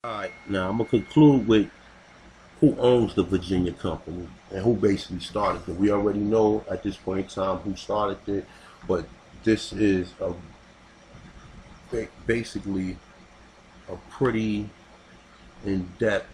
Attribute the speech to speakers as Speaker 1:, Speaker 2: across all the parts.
Speaker 1: All right, now I'm gonna conclude with who owns the Virginia company and who basically started it. We already know at this point in time who started it, but this is basically a pretty in-depth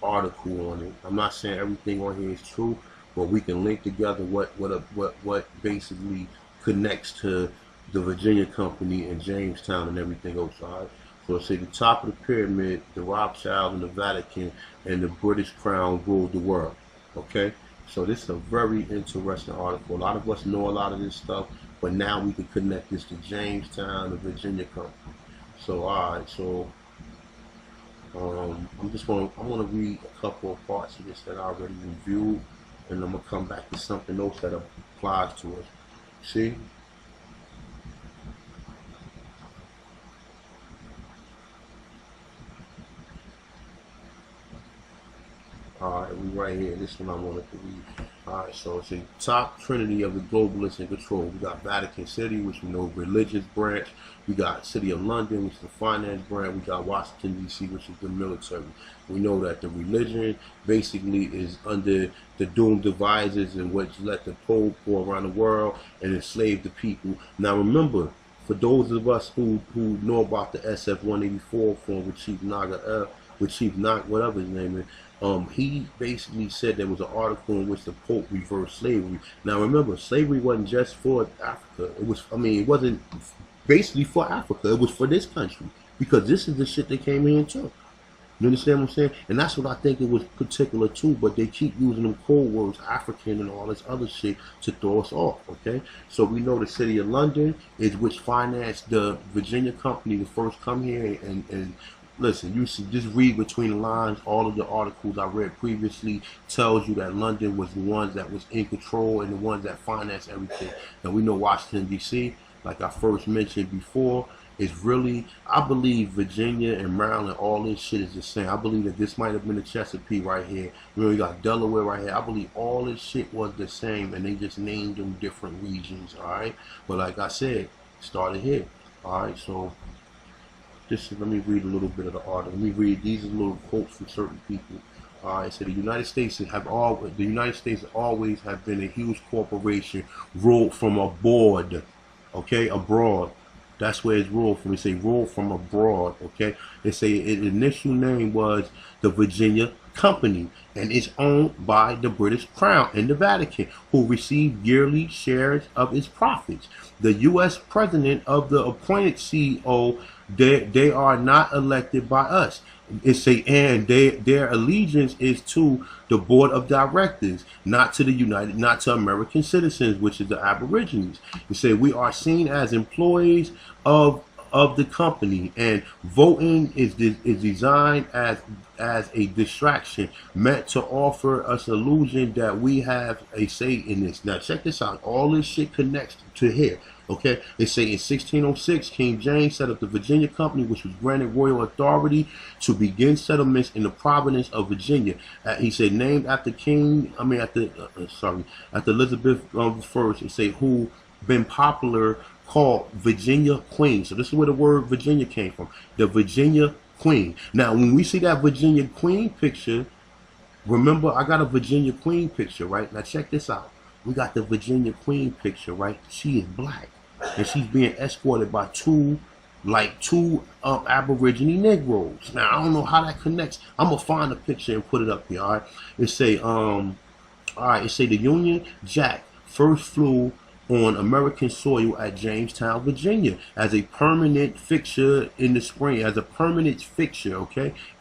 Speaker 1: article on it. I'm not saying everything on here is true, but we can link together what basically connects to the Virginia company and Jamestown and everything else. All right. So say the top of the pyramid, the Rothschild and the Vatican and the British Crown ruled the world. Okay. So this is a very interesting article. A lot of us know a lot of this stuff, but now we can connect this to Jamestown, the Virginia company. So all right. So I want to read a couple of parts of this that I already reviewed, and I'm gonna come back to something else that applies to us. See, all right, we right here. This one I wanted to read. All right, so it's a top trinity of the globalists in control. We got Vatican City, which we know religious branch. We got City of London, which is the finance branch. We got Washington D.C., which is the military. We know that the religion basically is under the doomed devices and what let the Pope go around the world and enslave the people. Now remember, for those of us who know about the SF-184 form with Chief Naga, with Chief Knock, whatever his name is, he basically said there was an article in which the Pope reversed slavery. Now remember, slavery wasn't just for Africa. It was, I mean, it wasn't basically for Africa. It was for this country because this is the shit they came here and took. You understand what I'm saying? And that's what I think it was particular to, but they keep using them code words, African and all this other shit to throw us off, okay? So we know the City of London is which financed the Virginia company to first come here and listen, you should just read between the lines. All of the articles I read previously tells you that London was the ones that was in control and the ones that financed everything. And we know Washington, D.C., like I first mentioned before, is really, I believe Virginia and Maryland, all this shit is the same. I believe that this might have been the Chesapeake right here. You know, you got Delaware right here. I believe all this shit was the same and they just named them different regions, all right? But like I said, started here, all right? So this is, let me read a little bit of the article. Let me read, these are little quotes from certain people. All right, so the United States always have been a huge corporation ruled from abroad, okay, abroad. That's where it's ruled from. They say ruled from abroad, okay? They say its initial name was the Virginia Company, and it's owned by the British Crown and the Vatican, who receive yearly shares of its profits. The U.S. president of the appointed CEO, they are not elected by us. It say, and their allegiance is to the board of directors, not to American citizens, which is the Aborigines. It say we are seen as employees of the company, and voting is designed as a distraction meant to offer us illusion that we have a say in this. Now check this out. All this shit connects to here. Okay, they say in 1606, King James set up the Virginia Company, which was granted royal authority to begin settlements in the province of Virginia. He said, named after after Elizabeth I. It say who been popular called Virginia Queen. So this is where the word Virginia came from. The Virginia Queen. Now, when we see that Virginia Queen picture, remember I got a Virginia Queen picture, right? Now check this out. We got the Virginia Queen picture, right? She is black, and she's being escorted by two Aborigine Negroes. Now I don't know how that connects. I'm gonna find a picture and put it up here. All right. It say all right. It say the Union Jack first flew on American soil at Jamestown, Virginia, as a permanent fixture in the spring, okay,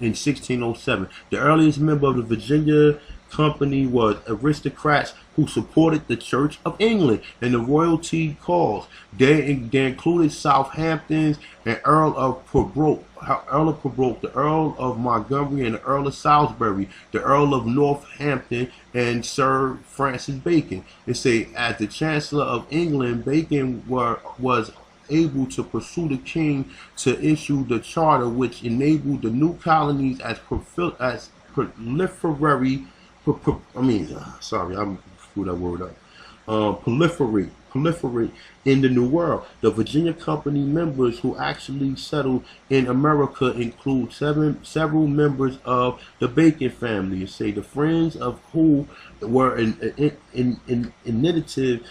Speaker 1: in 1607. The earliest member of the Virginia Company was aristocrats who supported the Church of England and the royalty cause. They included Southampton's and Earl of Pembroke, the Earl of Montgomery and the Earl of Salisbury, the Earl of Northampton, and Sir Francis Bacon. They say as the Chancellor of England, Bacon was able to pursue the king to issue the charter which enabled the new colonies as proliferate. Sorry, I'm screwed that word up. Proliferate proliferate in the New World. The Virginia Company members who actually settled in America include several members of the Bacon family. You say the friends of who were in meditate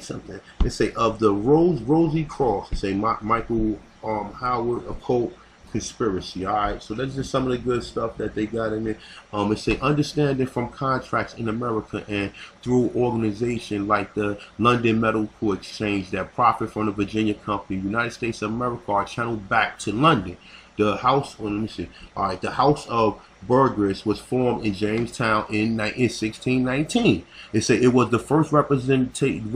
Speaker 1: something. They say of the Rosie Cross. They say Michael Howard occult conspiracy. All right, so that's just some of the good stuff that they got in there. It say understanding from contracts in America and through organization like the London Medical Exchange that profit from the Virginia Company, United States of America are channeled back to London. The House, let me see. All right, the House of Burghers was formed in Jamestown in 1619. It said it was the first representative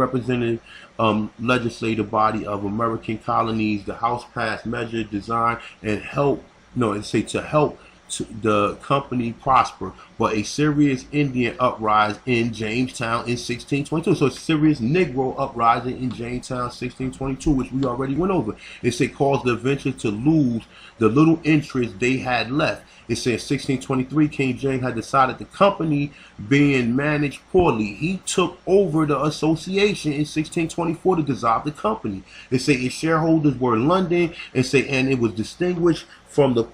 Speaker 1: legislative body of American colonies. The House passed measures designed and help. No, it say to help the company prosper, but a serious Indian uprising in Jamestown in 1622. So a serious Negro uprising in Jamestown 1622, which we already went over. It said caused the venture to lose the little interest they had left. It said 1623, King James had decided the company being managed poorly. He took over the association in 1624 to dissolve the company. It said its shareholders were in London, and it was distinguished from the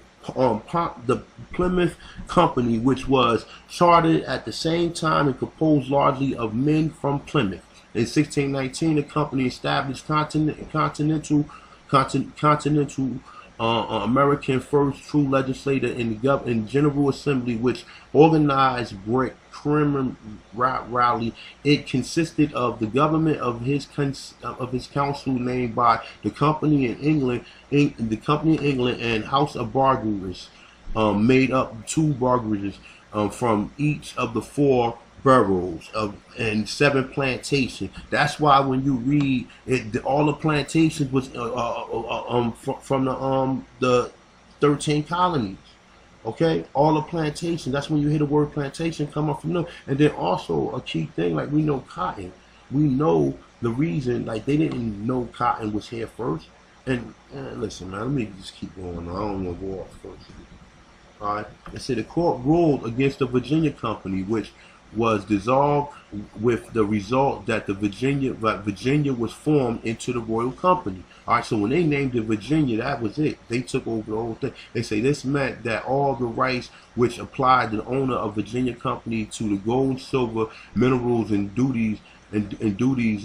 Speaker 1: Plymouth Company, which was chartered at the same time and composed largely of men from Plymouth. In 1619, the company established Continental American first true legislator in the General Assembly, which organized Criminal Rally. It consisted of the government of his council named by the company in England, and House of Burghers, made up 2 burghers from each of the 4 boroughs and 7 plantations. That's why when you read it, all the plantations was from the 13 colonies. Okay, all the plantations. That's when you hear the word plantation come up from them. And then also a key thing, like we know cotton. We know the reason, like they didn't know cotton was here first. And listen, man, let me just keep going. I don't want to go off first. All right. They said the court ruled against the Virginia Company, which was dissolved, with the result that Virginia was formed into the Royal Company. All right, so when they named it Virginia, that was it. They took over the whole thing. They say this meant that all the rights which applied to the owner of Virginia Company to the gold, silver, minerals, and duties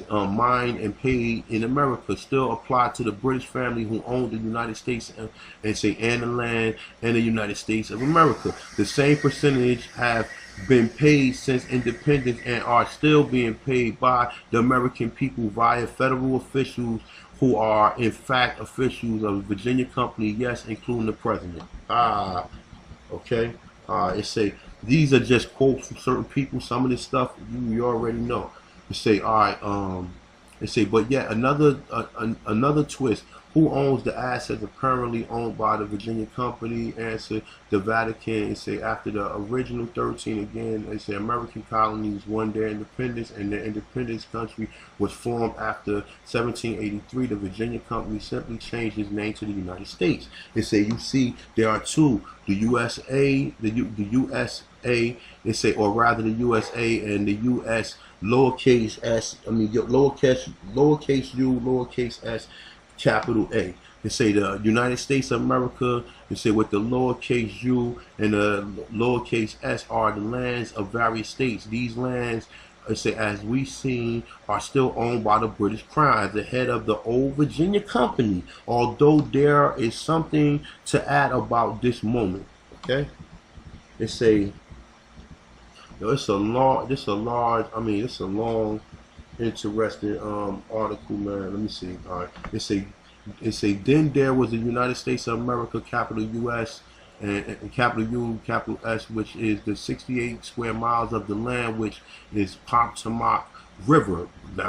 Speaker 1: mined and paid in America still applied to the British family who owned the United States and the land and the United States of America. The same percentage have been paid since independence and are still being paid by the American people via federal officials who are in fact officials of the Virginia Company, yes, including the president. Okay. It say these are just quotes from certain people. Some of this stuff you already know. It say, all right, it say, but yet another twist. Who owns the assets apparently owned by the Virginia Company? Answer, the Vatican. It say after the original 13 again, they say American colonies won their independence, and their independence country was formed after 1783. The Virginia Company simply changed its name to the United States. They say you see there are 2, the USA, the USA. They say, or rather the USA and the US lowercase s. I mean lowercase u, lowercase s, capital A. They say the United States of America, they say with the lowercase u and the lowercase s are the lands of various states. These lands, they say, as we've seen, are still owned by the British Crown as the head of the old Virginia Company, although there is something to add about this moment. Okay? They say, it's a long, interesting article, man. Let me see. All right, it say then there was the United States of America, capital U.S. and capital U, capital S, which is the 68 square miles of the land, which is Potomac River. Now